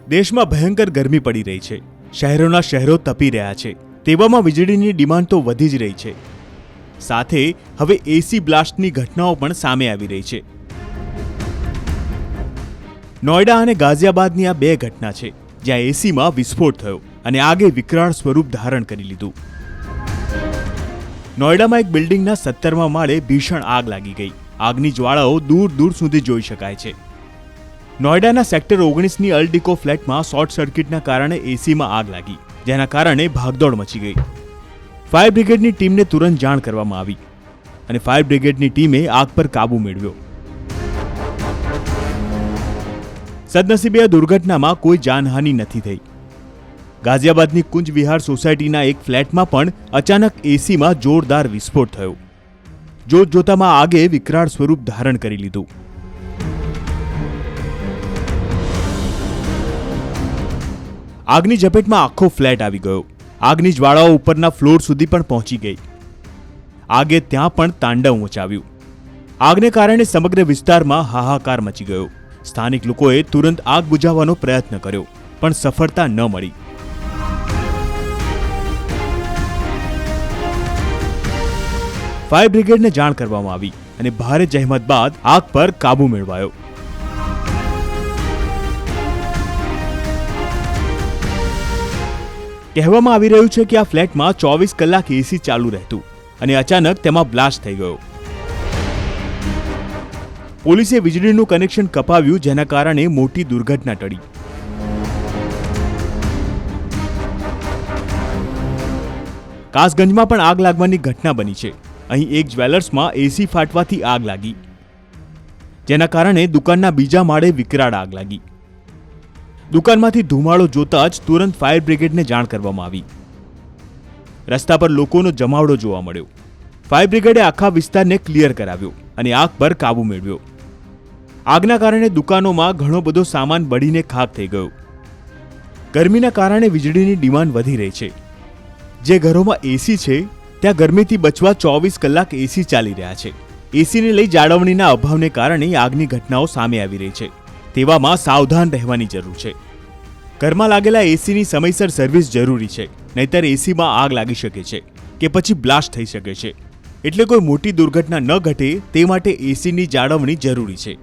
દેશમાં ભયંકર ગરમી પડી રહી છે. શહેરોના શહેરો તપી રહ્યા છે. તેવામાં વીજળીની ડિમાન્ડ તો વધી જ રહી છે. સાથે હવે એસી બ્લાસ્ટની ઘટનાઓ પણ સામે આવી રહી છે. નોઈડા અને ગાઝિયાબાદની આ બે ઘટના છે જ્યાં એસીમાં વિસ્ફોટ થયો અને આગે વિકરાળ સ્વરૂપ ધારણ કરી લીધું. નોઈડામાં એક બિલ્ડિંગના 17મા માળે ભીષણ આગ લાગી ગઈ. આગની જ્વાળાઓ દૂર દૂર સુધી જોઈ શકાય છે. નોઈડાના સેક્ટર 19ની અલ્ડિકો ફ્લેટમાં શોર્ટ સર્કિટના કારણે એસીમાં આગ લાગી, જેના કારણે ભાગદોડ મચી ગઈ. ફાયર બ્રિગેડની ટીમને તુરંત જાણ કરવામાં આવી અને ફાયર બ્રિગેડની ટીમે આગ પર કાબૂ મેળવ્યો. સદનસીબે આ દુર્ઘટનામાં કોઈ જાનહાનિ નથી થઈ. ગાઝિયાબાદની કુંજ વિહાર સોસાયટીના એક ફ્લેટમાં પણ અચાનક એસીમાં જોરદાર વિસ્ફોટ થયો. જોતજોતામાં આગે વિકરાળ સ્વરૂપ ધારણ કરી લીધું. આગની ઝપેટમાં આખો ફ્લેટ આવી ગયો. આગની જ્વાળાઓ ઉપરના ફ્લોર સુધી પણ પહોંચી ગઈ. આગે ત્યાં પણ તાંડવ મચાવ્યું. આગને કારણે સમગ્ર વિસ્તારમાં હાહાકાર મચી ગયો. સ્થાનિક લોકોએ તુરંત આગ બુઝાવવાનો પ્રયત્ન કર્યો, પણ સફળતા ન મળી. ફાયર બ્રિગેડને જાણ કરવામાં આવી અને ભારે જહેમત બાદ આગ પર કાબૂ મેળવાયો. કહેવામાં આવી રહ્યું છે કે આ ફ્લેટમાં 24 કલાક એસી ચાલુ રહેતું અને અચાનક તેમાં બ્લાસ્ટ થઈ ગયો. પોલીસે વીજળીનું કનેક્શન કપાવ્યું, જેના કારણે મોટી દુર્ઘટના ટળી. કાસગંજમાં પણ આગ લાગવાની ઘટના બની છે. અહીં એક જ્વેલર્સમાં એસી ફાટવાથી આગ લાગી, જેના કારણે દુકાનના બીજા માળે વિકરાળ આગ લાગી. દુકાનમાંથી ધુમાડો જોતા જ તુરંત ફાયર બ્રિગેડને જાણ કરવામાં આવી. રસ્તા પર લોકોનો જમાવડો જોવા મળ્યો. ફાયર બ્રિગેડે આખા વિસ્તારને ક્લિયર કરાવ્યો અને આગ પર કાબૂ મેળવ્યો. આગના કારણે દુકાનોમાં ઘણો બધો સામાન બળીને ખાખ થઈ ગયો. ગરમીના કારણે વીજળીની ડિમાન્ડ વધી રહી છે. જે ઘરોમાં એસી છે ત્યાં ગરમીથી બચવા 24 કલાક એસી ચાલી રહ્યા છે. એસીને લઈ જાળવણીના અભાવને કારણે આગની ઘટનાઓ સામે આવી રહી છે. તેવામાં સાવધાન રહેવાની જરૂર છે. ઘરમાં લાગેલા એસીની સમયસર સર્વિસ જરૂરી છે, નહીતર એસીમાં આગ લાગી શકે છે કે પછી બ્લાસ્ટ થઈ શકે છે. એટલે કોઈ મોટી દુર્ઘટના ન ઘટે તે માટે એસીની જાળવણી જરૂરી છે.